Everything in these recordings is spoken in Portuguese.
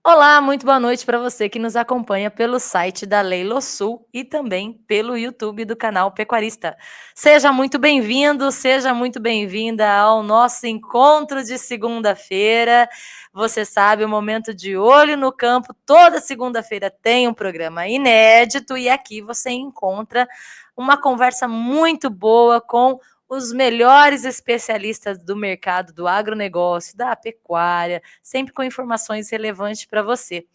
Olá, muito boa noite para você que nos acompanha pelo site da Leilosul e também pelo YouTube do canal Pecuarista. Seja muito bem-vindo, seja muito bem-vinda ao nosso encontro de segunda-feira. Você sabe, o momento de olho no campo, toda segunda-feira tem um programa inédito e aqui você encontra uma conversa muito boa com os melhores especialistas do mercado do agronegócio, da pecuária, sempre com informações relevantes para você.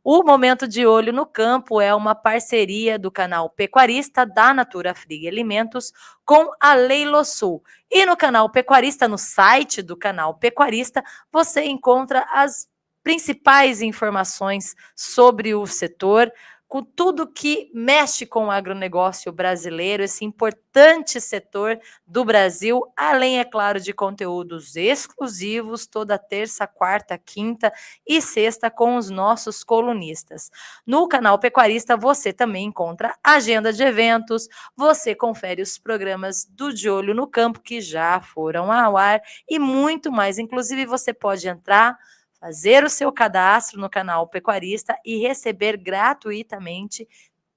O Momento de Olho no Campo é uma parceria do canal Pecuarista da Natura Frig Alimentos com a Leilosul. E no canal Pecuarista, no site do canal Pecuarista, você encontra as principais informações sobre o setor, com tudo que mexe com o agronegócio brasileiro, esse importante setor do Brasil, além, é claro, de conteúdos exclusivos toda terça, quarta, quinta e sexta com os nossos colunistas. No canal Pecuarista você também encontra agenda de eventos, você confere os programas do De Olho no Campo que já foram ao ar e muito mais. Inclusive você pode entrar, fazer o seu cadastro no canal Pecuarista e receber gratuitamente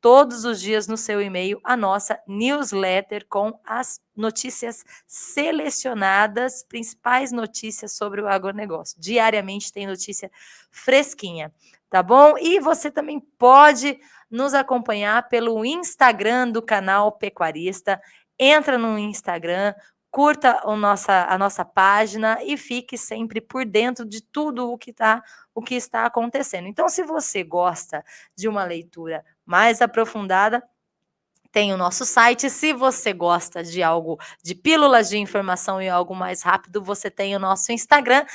todos os dias no seu e-mail a nossa newsletter com as notícias selecionadas, principais notícias sobre o agronegócio. Diariamente tem notícia fresquinha, tá bom? E você também pode nos acompanhar pelo Instagram do canal Pecuarista. Entra no Instagram, curta a nossa página e fique sempre por dentro de tudo o que está acontecendo. Então, se você gosta de uma leitura mais aprofundada, tem o nosso site. Se você gosta de algo, de pílulas de informação e algo mais rápido, você tem o nosso Instagram.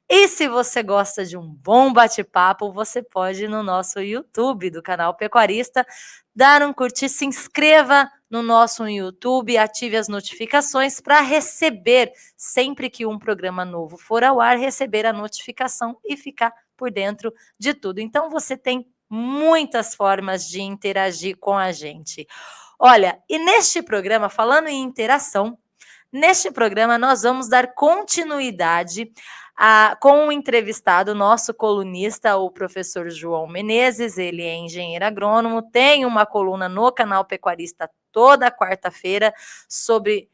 E se você gosta de um bom bate-papo, você pode ir no nosso YouTube do canal Pecuarista, dar um curtir, se inscreva no nosso YouTube, ative as notificações para receber, sempre que um programa novo for ao ar, receber a notificação e ficar por dentro de tudo. Então você tem muitas formas de interagir com a gente. Olha, e neste programa, falando em interação, neste programa nós vamos dar continuidade com um entrevistado, nosso colunista, o professor João Menezes. Ele é engenheiro agrônomo, tem uma coluna no canal Pecuarista toda quarta-feira sobre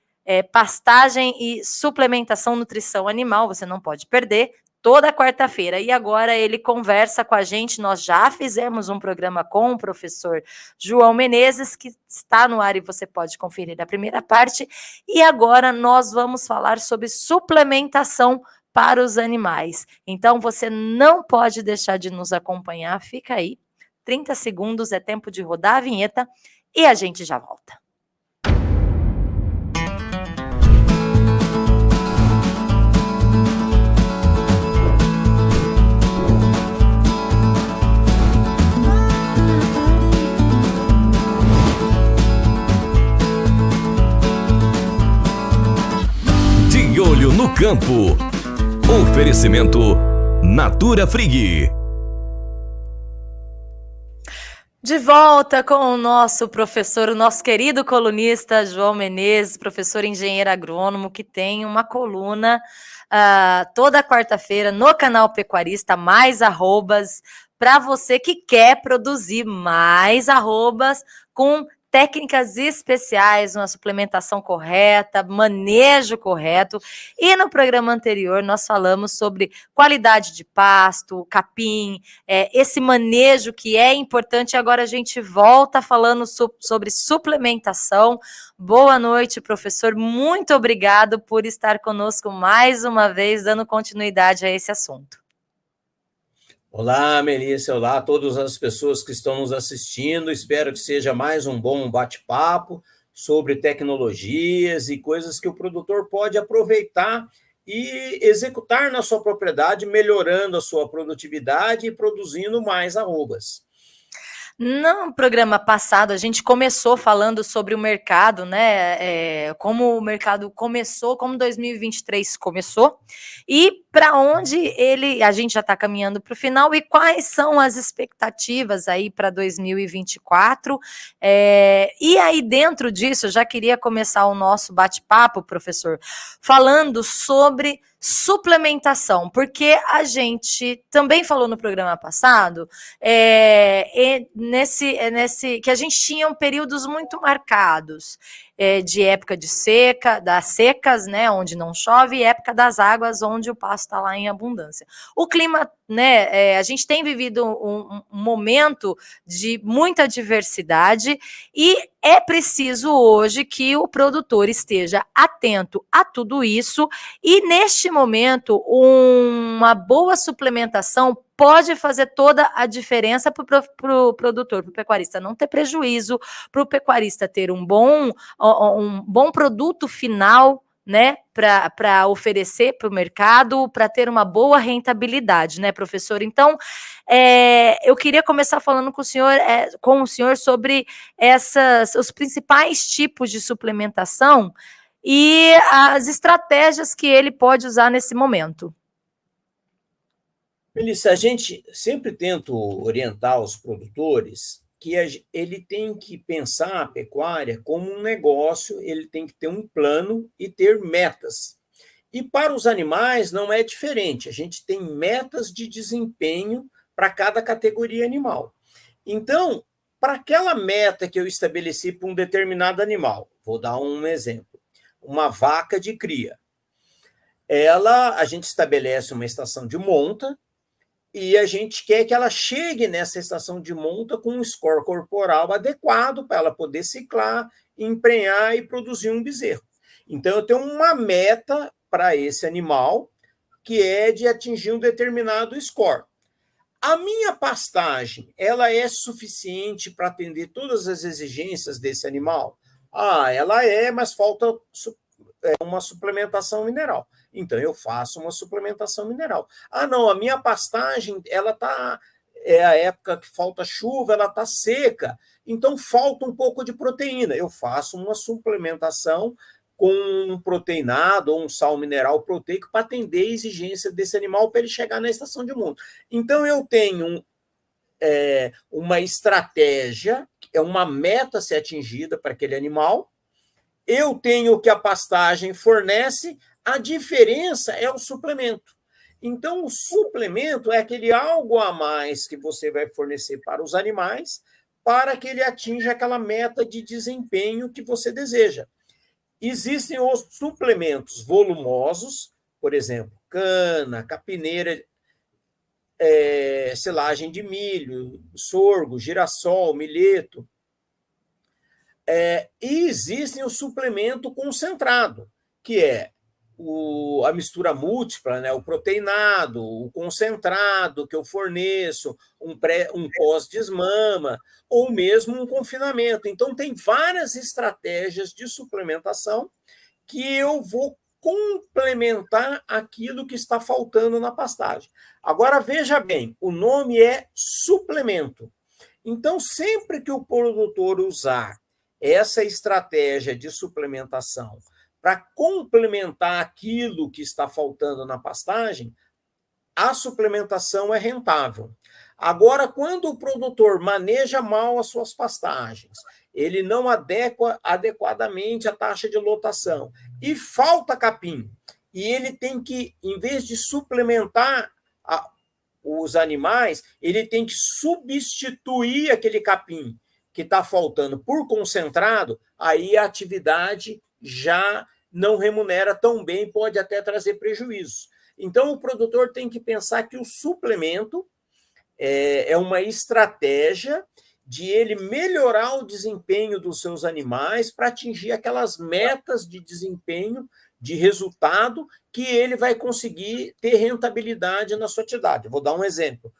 pastagem e suplementação, nutrição animal, você não pode perder. Toda quarta-feira. E agora ele conversa com a gente. Nós já fizemos um programa com o professor João Menezes, que está no ar e você pode conferir a primeira parte. E agora nós vamos falar sobre suplementação para os animais. Então você não pode deixar de nos acompanhar. Fica aí. 30 segundos é tempo de rodar a vinheta e a gente já volta. De Olho no Campo. Oferecimento Natura Frig. De volta com o nosso professor, o nosso querido colunista João Menezes, professor engenheiro agrônomo, que tem uma coluna toda quarta-feira no canal Pecuarista, mais arrobas, para você que quer produzir mais arrobas com técnicas especiais, uma suplementação correta, manejo correto. E no programa anterior nós falamos sobre qualidade de pasto, capim, esse manejo que é importante. Agora a gente volta falando sobre suplementação. Boa noite, professor. Muito obrigado por estar conosco mais uma vez, dando continuidade a esse assunto. Olá, Melissa. Olá a todas as pessoas que estão nos assistindo. Espero que seja mais um bom bate-papo sobre tecnologias e coisas que o produtor pode aproveitar e executar na sua propriedade, melhorando a sua produtividade e produzindo mais arrobas. No programa passado, a gente começou falando sobre o mercado, né? Como o mercado começou, como 2023 começou, e para onde a gente já está caminhando para o final, e quais são as expectativas aí para 2024. E aí, dentro disso, eu já queria começar o nosso bate-papo, professor, falando sobre suplementação, porque a gente também falou no programa passado que a gente tinha períodos muito marcados de época de seca, das secas, né, onde não chove, e época das águas, onde o pasto está lá em abundância. O clima, né, a gente tem vivido um momento de muita diversidade e é preciso hoje que o produtor esteja atento a tudo isso e, neste momento, uma boa suplementação pode fazer toda a diferença para o produtor, para o pecuarista não ter prejuízo, para o pecuarista ter um bom produto final, né, para oferecer para o mercado, para ter uma boa rentabilidade, né, professor? Então, eu queria começar falando com o senhor sobre os principais tipos de suplementação e as estratégias que ele pode usar nesse momento. Melissa, a gente sempre tenta orientar os produtores que ele tem que pensar a pecuária como um negócio, ele tem que ter um plano e ter metas. E para os animais não é diferente, a gente tem metas de desempenho para cada categoria animal. Então, para aquela meta que eu estabeleci para um determinado animal, vou dar um exemplo, uma vaca de cria. A gente estabelece uma estação de monta, e a gente quer que ela chegue nessa estação de monta com um score corporal adequado para ela poder ciclar, emprenhar e produzir um bezerro. Então, eu tenho uma meta para esse animal, que é de atingir um determinado score. A minha pastagem, ela é suficiente para atender todas as exigências desse animal? Ela mas falta uma suplementação mineral. Então, eu faço uma suplementação mineral. Não, a minha pastagem, ela está... É a época que falta chuva, ela está seca. Então, falta um pouco de proteína. Eu faço uma suplementação com um proteinado ou um sal mineral proteico para atender a exigência desse animal para ele chegar na estação de monta. Então, eu tenho uma estratégia, uma meta a ser atingida para aquele animal. Eu tenho o que a pastagem fornece, a diferença é o suplemento. Então, o suplemento é aquele algo a mais que você vai fornecer para os animais para que ele atinja aquela meta de desempenho que você deseja. Existem os suplementos volumosos, por exemplo, cana, capineira, silagem de milho, sorgo, girassol, milheto. E existem o suplemento concentrado, que é a mistura múltipla, né? O proteinado, o concentrado que eu forneço, um pós-desmama, ou mesmo um confinamento. Então, tem várias estratégias de suplementação que eu vou complementar aquilo que está faltando na pastagem. Agora, veja bem, o nome é suplemento. Então, sempre que o produtor usar essa estratégia de suplementação para complementar aquilo que está faltando na pastagem, a suplementação é rentável. Agora, quando o produtor maneja mal as suas pastagens, ele não adequa adequadamente a taxa de lotação e falta capim, e ele tem que, em vez de suplementar os animais, ele tem que substituir aquele capim que está faltando por concentrado, aí a atividade já não remunera tão bem, pode até trazer prejuízo. Então, o produtor tem que pensar que o suplemento é uma estratégia de ele melhorar o desempenho dos seus animais para atingir aquelas metas de desempenho, de resultado, que ele vai conseguir ter rentabilidade na sua atividade. Vou dar um exemplo.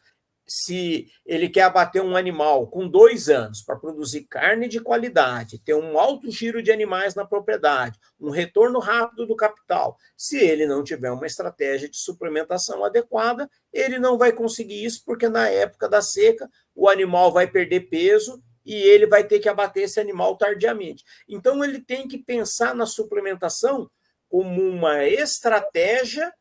Se ele quer abater um animal com 2 anos para produzir carne de qualidade, ter um alto giro de animais na propriedade, um retorno rápido do capital, se ele não tiver uma estratégia de suplementação adequada, ele não vai conseguir isso, porque na época da seca o animal vai perder peso e ele vai ter que abater esse animal tardiamente. Então, ele tem que pensar na suplementação como uma estratégia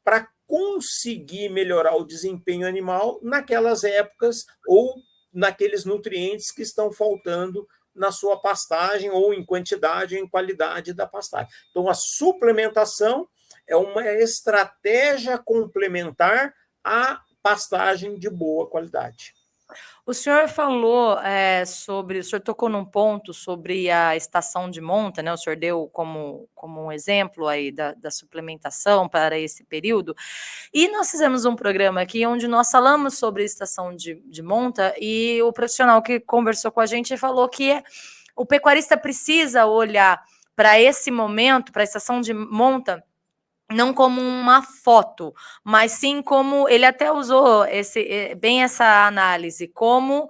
para conseguir melhorar o desempenho animal naquelas épocas ou naqueles nutrientes que estão faltando na sua pastagem, ou em quantidade ou em qualidade da pastagem. Então, a suplementação é uma estratégia complementar à pastagem de boa qualidade. O senhor falou sobre, o senhor tocou num ponto sobre a estação de monta, né? O senhor deu como um exemplo aí da suplementação para esse período. E nós fizemos um programa aqui onde nós falamos sobre a estação de monta, e o profissional que conversou com a gente falou que o pecuarista precisa olhar para esse momento, para a estação de monta, não como uma foto, mas sim como ele até usou bem essa análise, como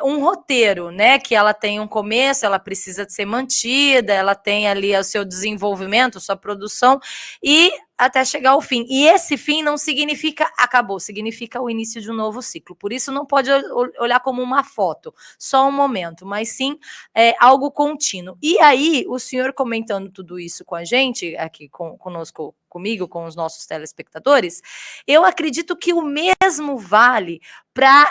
um roteiro, né? Que ela tem um começo, ela precisa de ser mantida, ela tem ali o seu desenvolvimento, sua produção, e até chegar ao fim. E esse fim não significa acabou, significa o início de um novo ciclo. Por isso não pode olhar como uma foto, só um momento, mas sim algo contínuo. E aí, o senhor comentando tudo isso com a gente, aqui conosco, comigo, com os nossos telespectadores, eu acredito que o mesmo vale para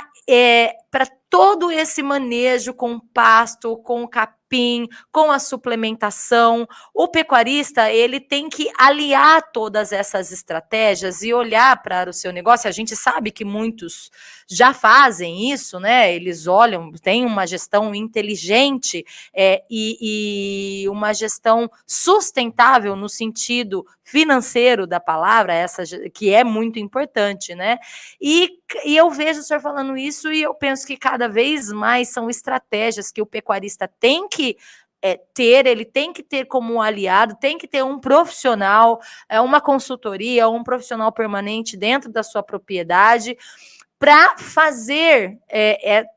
todo esse manejo com pasto, com capim, com a suplementação. O pecuarista, ele tem que aliar todas essas estratégias e olhar para o seu negócio. A gente sabe que muitos já fazem isso, né? Eles olham, têm uma gestão inteligente e uma gestão sustentável no sentido financeiro da palavra, essa que é muito importante, né? E eu vejo o senhor falando isso e eu penso que cada vez mais são estratégias que o pecuarista tem que ele tem que ter como um aliado, tem que ter um profissional, uma consultoria, um profissional permanente dentro da sua propriedade para fazer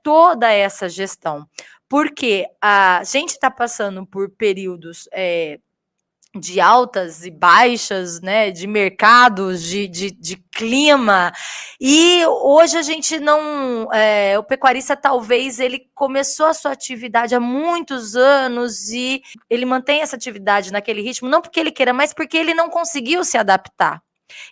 toda essa gestão. Porque a gente está passando por períodos de altas e baixas, né, de mercados, de clima, e hoje a gente não, o pecuarista talvez ele começou a sua atividade há muitos anos e ele mantém essa atividade naquele ritmo, não porque ele queira, mas porque ele não conseguiu se adaptar.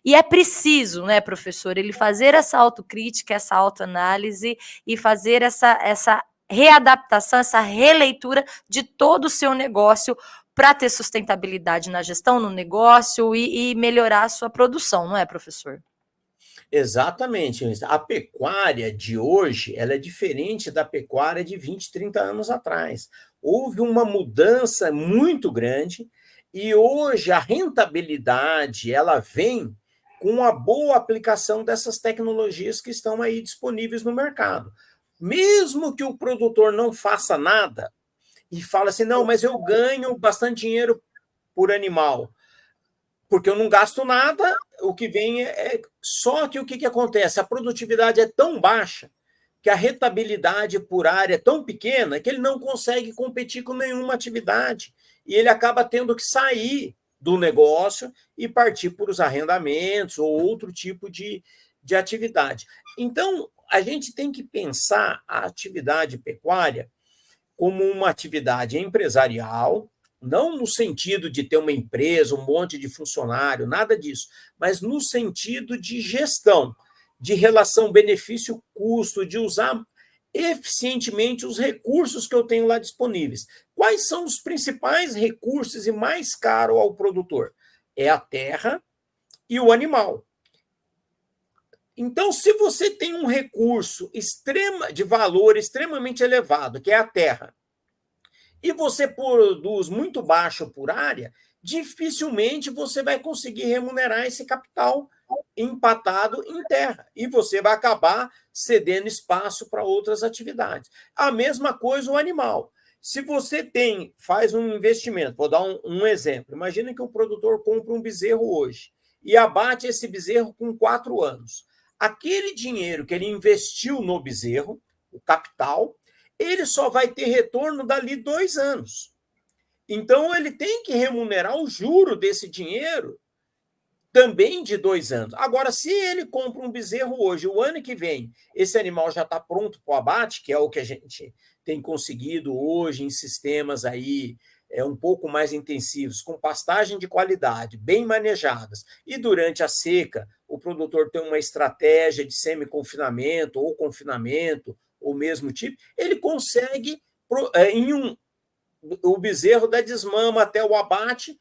E é preciso, né, professor, ele fazer essa autocrítica, essa autoanálise e fazer essa readaptação, essa releitura de todo o seu negócio para ter sustentabilidade na gestão, no negócio e melhorar a sua produção, não é, professor? Exatamente. A pecuária de hoje ela é diferente da pecuária de 20, 30 anos atrás. Houve uma mudança muito grande e hoje a rentabilidade ela vem com a boa aplicação dessas tecnologias que estão aí disponíveis no mercado. Mesmo que o produtor não faça nada e fala assim, não, mas eu ganho bastante dinheiro por animal, porque eu não gasto nada, o que vem Só que o que acontece? A produtividade é tão baixa que a rentabilidade por área é tão pequena que ele não consegue competir com nenhuma atividade e ele acaba tendo que sair do negócio e partir para os arrendamentos ou outro tipo de atividade. Então, a gente tem que pensar a atividade pecuária como uma atividade empresarial, não no sentido de ter uma empresa, um monte de funcionário, nada disso, mas no sentido de gestão, de relação benefício-custo, de usar eficientemente os recursos que eu tenho lá disponíveis. Quais são os principais recursos e mais caros ao produtor? É a terra e o animal. Então, se você tem um recurso de valor extremamente elevado, que é a terra, e você produz muito baixo por área, dificilmente você vai conseguir remunerar esse capital empatado em terra. E você vai acabar cedendo espaço para outras atividades. A mesma coisa o animal. Se você faz um investimento, vou dar um exemplo. Imagina que o produtor compra um bezerro hoje e abate esse bezerro com 4 anos. Aquele dinheiro que ele investiu no bezerro, o capital, ele só vai ter retorno dali 2 anos. Então, ele tem que remunerar o juro desse dinheiro também de 2 anos. Agora, se ele compra um bezerro hoje, o ano que vem, esse animal já está pronto para o abate, que é o que a gente tem conseguido hoje em sistemas aí um pouco mais intensivos, com pastagem de qualidade, bem manejadas, e durante a seca, o produtor tem uma estratégia de semi-confinamento ou confinamento, ou mesmo tipo, ele consegue, o bezerro da desmama até o abate,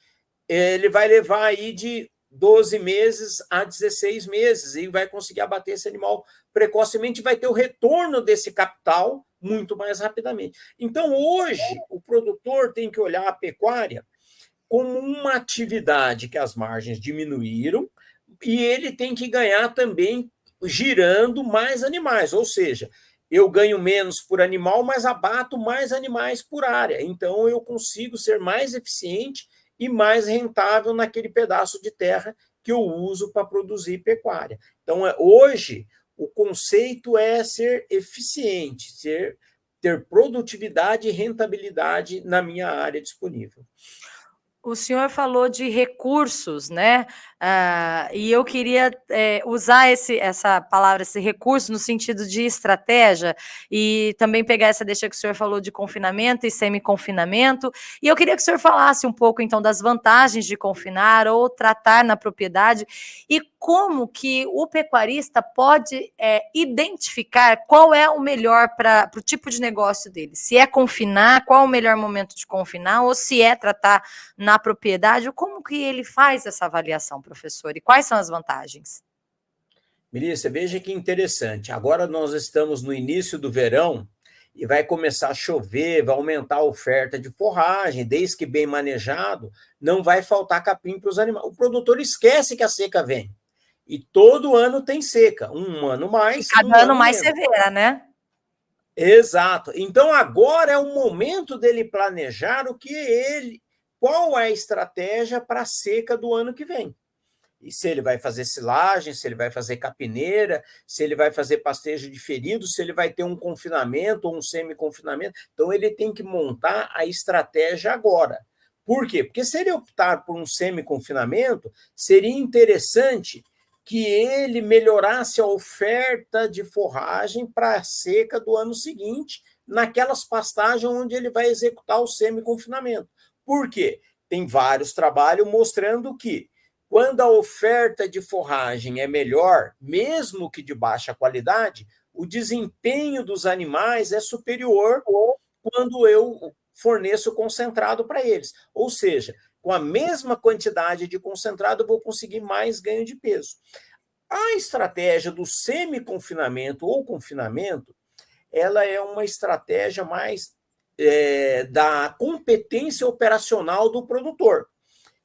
ele vai levar aí de 12 meses a 16 meses e vai conseguir abater esse animal precocemente, vai ter o retorno desse capital muito mais rapidamente. Então, hoje, o produtor tem que olhar a pecuária como uma atividade que as margens diminuíram e ele tem que ganhar também girando mais animais, ou seja, eu ganho menos por animal, mas abato mais animais por área. Então, eu consigo ser mais eficiente e mais rentável naquele pedaço de terra que eu uso para produzir pecuária. Então, hoje, o conceito é ser eficiente, ter produtividade e rentabilidade na minha área disponível. O senhor falou de recursos, né? E eu queria usar essa palavra, esse recurso, no sentido de estratégia, e também pegar essa deixa que o senhor falou de confinamento e semi-confinamento. E eu queria que o senhor falasse um pouco, então, das vantagens de confinar ou tratar na propriedade, e como que o pecuarista pode identificar qual é o melhor para o tipo de negócio dele. Se é confinar, qual o melhor momento de confinar, ou se é tratar na propriedade, como que ele faz essa avaliação, professor? E quais são as vantagens? Melissa, veja que interessante. Agora nós estamos no início do verão e vai começar a chover, vai aumentar a oferta de forragem, desde que bem manejado, não vai faltar capim para os animais. O produtor esquece que a seca vem. E todo ano tem seca, um ano mais, Cada ano mais menos. severa, né? Exato. Então agora é o momento dele planejar qual é a estratégia para a seca do ano que vem. E se ele vai fazer silagem, se ele vai fazer capineira, se ele vai fazer pastejo diferido, se ele vai ter um confinamento ou um semi-confinamento. Então ele tem que montar a estratégia agora. Por quê? Porque se ele optar por um semi-confinamento, seria interessante que ele melhorasse a oferta de forragem para a seca do ano seguinte, naquelas pastagens onde ele vai executar o semi-confinamento. Por quê? Tem vários trabalhos mostrando que quando a oferta de forragem é melhor, mesmo que de baixa qualidade, o desempenho dos animais é superior quando eu forneço concentrado para eles. Ou seja, com a mesma quantidade de concentrado, eu vou conseguir mais ganho de peso. A estratégia do semi-confinamento ou confinamento, ela é uma estratégia mais da competência operacional do produtor.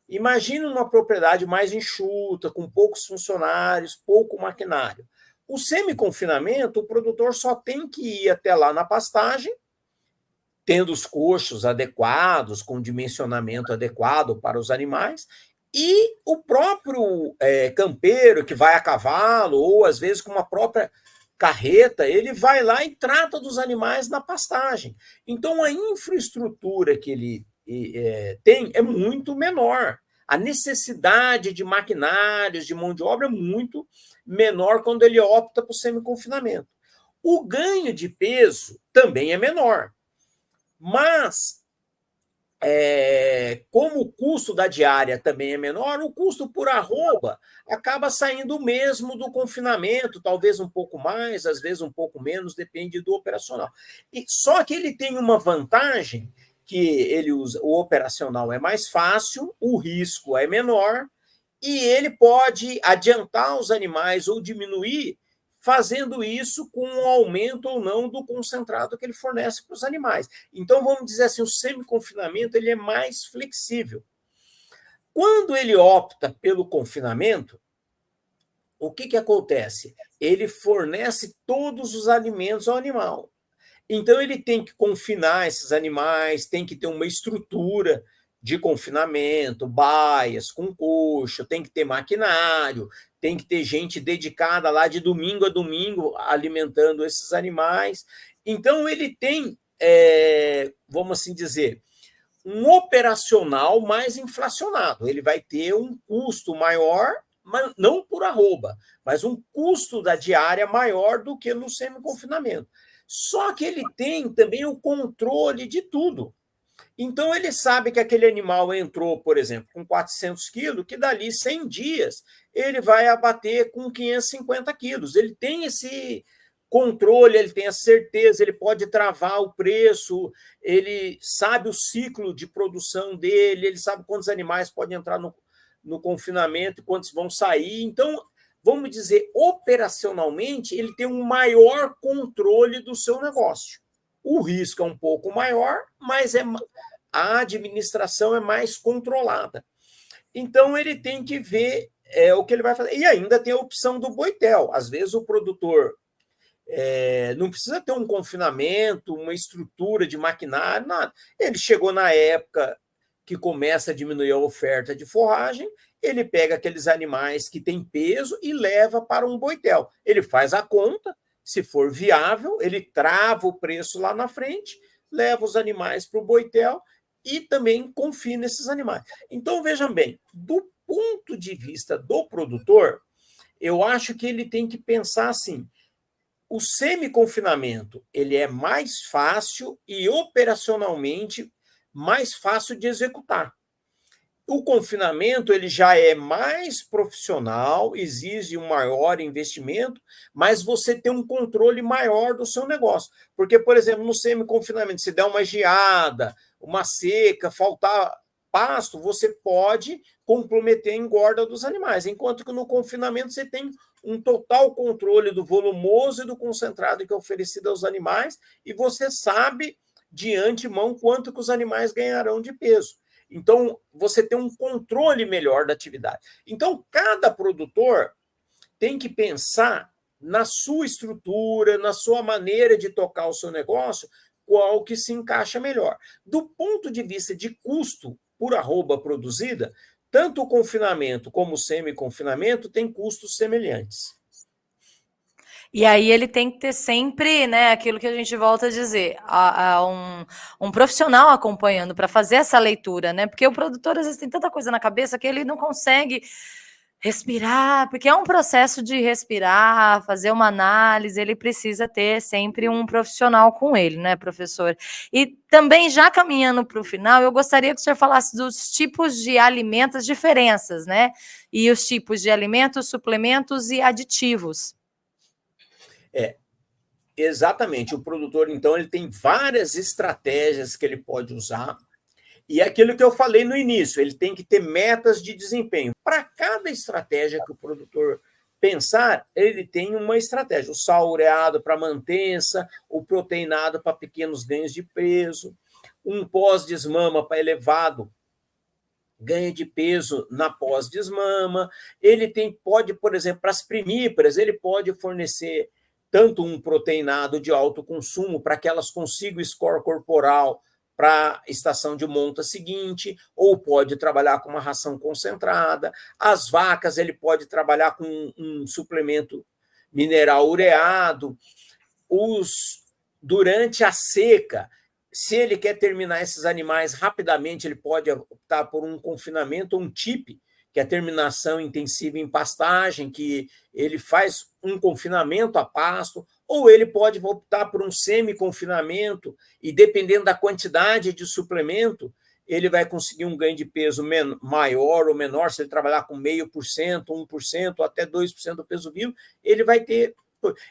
Imagina uma propriedade mais enxuta, com poucos funcionários, pouco maquinário. O semi-confinamento, o produtor só tem que ir até lá na pastagem, tendo os coxos adequados, com dimensionamento adequado para os animais, e o próprio campeiro que vai a cavalo, ou às vezes com uma própria carreta, ele vai lá e trata dos animais na pastagem. Então, a infraestrutura que ele tem é muito menor. A necessidade de maquinários, de mão de obra é muito menor quando ele opta por semi-confinamento. O ganho de peso também é menor. Mas, como o custo da diária também é menor, o custo por arroba acaba saindo o mesmo do confinamento, talvez um pouco mais, às vezes um pouco menos, depende do operacional. Só que ele tem uma vantagem, que ele usa, o operacional é mais fácil, o risco é menor, e ele pode adiantar os animais ou diminuir, fazendo isso com um aumento ou não do concentrado que ele fornece para os animais. Então, vamos dizer assim, o semi-confinamento ele é mais flexível. Quando ele opta pelo confinamento, o que acontece? Ele fornece todos os alimentos ao animal. Então, ele tem que confinar esses animais, tem que ter uma estrutura de confinamento, baias com coxo, tem que ter maquinário, tem que ter gente dedicada lá de domingo a domingo alimentando esses animais. Então, ele tem, vamos assim dizer, um operacional mais inflacionado. Ele vai ter um custo maior, mas não por arroba, mas um custo da diária maior do que no semi-confinamento. Só que ele tem também o controle de tudo. Então, ele sabe que aquele animal entrou, por exemplo, com 400 quilos, que dali 100 dias ele vai abater com 550 quilos. Ele tem esse controle, ele tem a certeza, ele pode travar o preço, ele sabe o ciclo de produção dele, ele sabe quantos animais podem entrar no confinamento, quantos vão sair. Então, vamos dizer, operacionalmente, ele tem um maior controle do seu negócio. O risco é um pouco maior, mas a administração é mais controlada. Então, ele tem que ver o que ele vai fazer. E ainda tem a opção do boitel. Às vezes, o produtor não precisa ter um confinamento, uma estrutura de maquinário, nada. Ele chegou na época que começa a diminuir a oferta de forragem, ele pega aqueles animais que têm peso e leva para um boitel. Ele faz a conta, se for viável, ele trava o preço lá na frente, leva os animais para o boitel e também confina esses animais. Então, vejam bem, do ponto de vista do produtor, eu acho que ele tem que pensar assim, o semi-confinamento ele é mais fácil e operacionalmente mais fácil de executar. O confinamento ele já é mais profissional, exige um maior investimento, mas você tem um controle maior do seu negócio. Porque, por exemplo, no semi-confinamento, se der uma geada, uma seca, faltar pasto, você pode comprometer a engorda dos animais, enquanto que no confinamento você tem um total controle do volumoso e do concentrado que é oferecido aos animais, e você sabe de antemão quanto que os animais ganharão de peso. Então, você tem um controle melhor da atividade. Então, cada produtor tem que pensar na sua estrutura, na sua maneira de tocar o seu negócio, qual que se encaixa melhor. Do ponto de vista de custo por arroba produzida, tanto o confinamento como o semi-confinamento têm custos semelhantes. E aí ele tem que ter sempre, né, aquilo que a gente volta a dizer, um profissional acompanhando para fazer essa leitura, né? Porque o produtor às vezes tem tanta coisa na cabeça que ele não consegue respirar, porque é um processo de respirar, fazer uma análise, ele precisa ter sempre um profissional com ele, né, professor? E também, já caminhando para o final, eu gostaria que o senhor falasse dos tipos de alimentos, as diferenças, né? E os tipos de alimentos, suplementos e aditivos. Exatamente. O produtor, então, ele tem várias estratégias que ele pode usar. E é aquilo que eu falei no início, ele tem que ter metas de desempenho. Para cada estratégia que o produtor pensar, ele tem uma estratégia. O sal ureado para mantença, o proteinado para pequenos ganhos de peso, um pós-desmama para elevado ganho de peso na pós-desmama. Ele pode, por exemplo, para as primíparas, ele pode fornecer tanto um proteinado de alto consumo para que elas consigam score corporal para a estação de monta seguinte, ou pode trabalhar com uma ração concentrada. As vacas, ele pode trabalhar com um suplemento mineral ureado. Durante a seca, se ele quer terminar esses animais rapidamente, ele pode optar por um confinamento, um TIP, que é a terminação intensiva em pastagem, que ele faz um confinamento a pasto, ou ele pode optar por um semi-confinamento, e dependendo da quantidade de suplemento, ele vai conseguir um ganho de peso maior ou menor. Se ele trabalhar com 0,5%, 1%, até 2% do peso vivo, ele vai ter.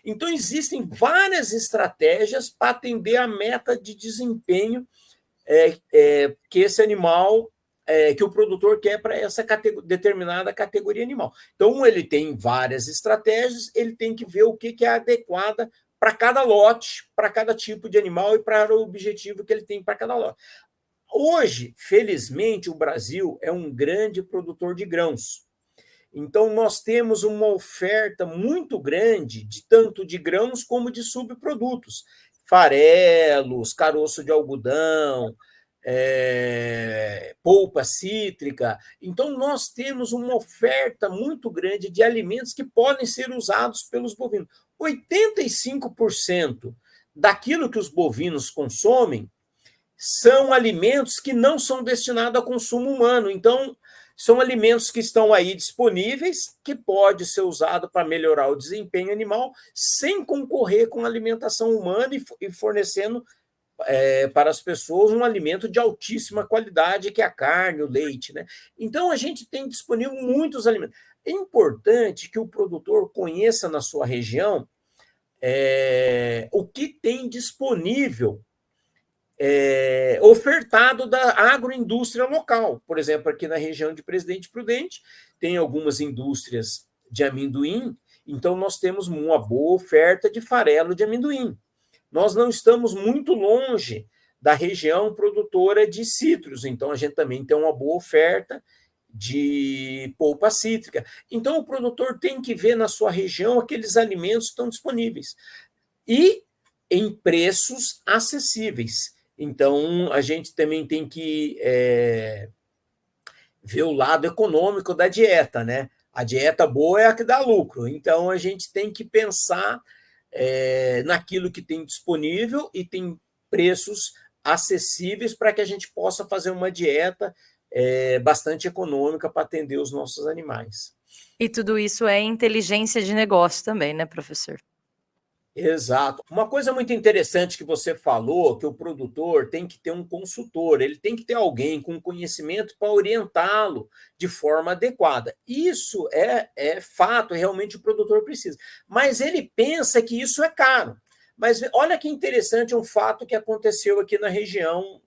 Então, existem várias estratégias para atender a meta de desempenho que esse animal, que o produtor quer para essa determinada categoria animal. Então, ele tem várias estratégias, ele tem que ver o que é adequada para cada lote, para cada tipo de animal e para o objetivo que ele tem para cada lote. Hoje, felizmente, o Brasil é um grande produtor de grãos. Então, nós temos uma oferta muito grande, tanto de grãos como de subprodutos. Farelos, caroço de algodão, polpa cítrica. Então, nós temos uma oferta muito grande de alimentos que podem ser usados pelos bovinos. 85% daquilo que os bovinos consomem são alimentos que não são destinados a consumo humano. Então, são alimentos que estão aí disponíveis, que pode ser usado para melhorar o desempenho animal, sem concorrer com a alimentação humana e fornecendo para as pessoas um alimento de altíssima qualidade, que é a carne, o leite, né? Então, a gente tem disponível muitos alimentos. É importante que o produtor conheça na sua região o que tem disponível ofertado da agroindústria local. Por exemplo, aqui na região de Presidente Prudente, tem algumas indústrias de amendoim, então nós temos uma boa oferta de farelo de amendoim. Nós não estamos muito longe da região produtora de citros, então a gente também tem uma boa oferta de polpa cítrica. Então o produtor tem que ver na sua região aqueles alimentos que estão disponíveis e em preços acessíveis. Então a gente também tem que ver o lado econômico da dieta, né? A dieta boa é a que dá lucro, então a gente tem que pensar naquilo que tem disponível e tem preços acessíveis para que a gente possa fazer uma dieta bastante econômica para atender os nossos animais. E tudo isso é inteligência de negócio também, né, professor? Exato. Uma coisa muito interessante que você falou, que o produtor tem que ter um consultor, ele tem que ter alguém com conhecimento para orientá-lo de forma adequada. Isso é fato, realmente o produtor precisa. Mas ele pensa que isso é caro. Mas olha que interessante um fato que aconteceu aqui na região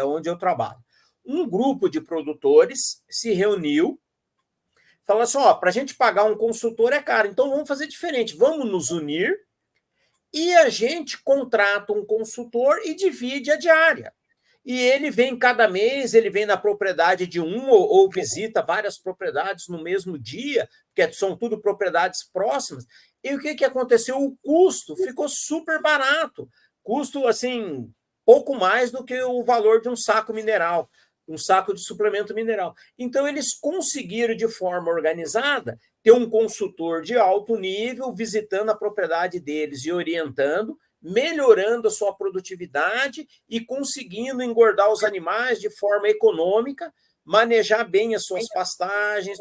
onde eu trabalho. Um grupo de produtores se reuniu, falou assim, para a gente pagar um consultor é caro, então vamos fazer diferente, vamos nos unir e a gente contrata um consultor e divide a diária. E ele vem cada mês, ele vem na propriedade de ou visita várias propriedades no mesmo dia, porque são tudo propriedades próximas. E o que aconteceu? O custo ficou super barato. Custo, assim, pouco mais do que o valor de um saco mineral, um saco de suplemento mineral. Então, eles conseguiram, de forma organizada, ter um consultor de alto nível visitando a propriedade deles e orientando, melhorando a sua produtividade e conseguindo engordar os animais de forma econômica, manejar bem as suas pastagens,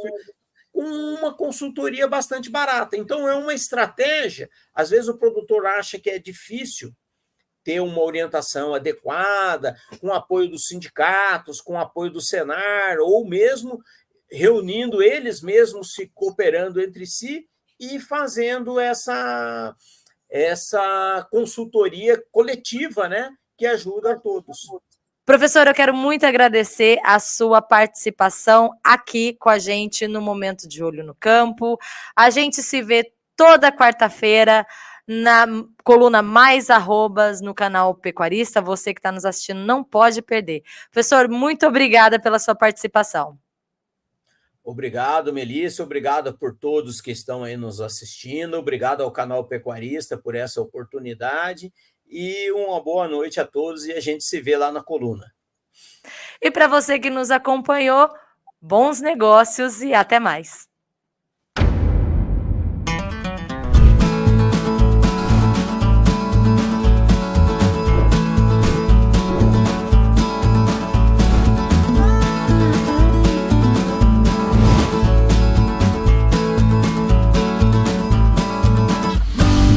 com uma consultoria bastante barata. Então, é uma estratégia. Às vezes, o produtor acha que é difícil ter uma orientação adequada, com apoio dos sindicatos, com apoio do Senar, ou mesmo reunindo eles mesmos, se cooperando entre si e fazendo essa consultoria coletiva, né, que ajuda a todos. Professor, eu quero muito agradecer a sua participação aqui com a gente no Momento de Olho no Campo. A gente se vê toda quarta-feira na coluna Mais Arrobas no canal Pecuarista. Você que está nos assistindo não pode perder. Professor, muito obrigada pela sua participação. Obrigado, Melissa. Obrigado por todos que estão aí nos assistindo. Obrigado ao canal Pecuarista por essa oportunidade. E uma boa noite a todos e a gente se vê lá na coluna. E para você que nos acompanhou, bons negócios e até mais.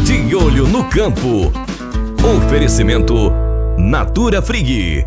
De Olho no Campo. Oferecimento Natura Frig.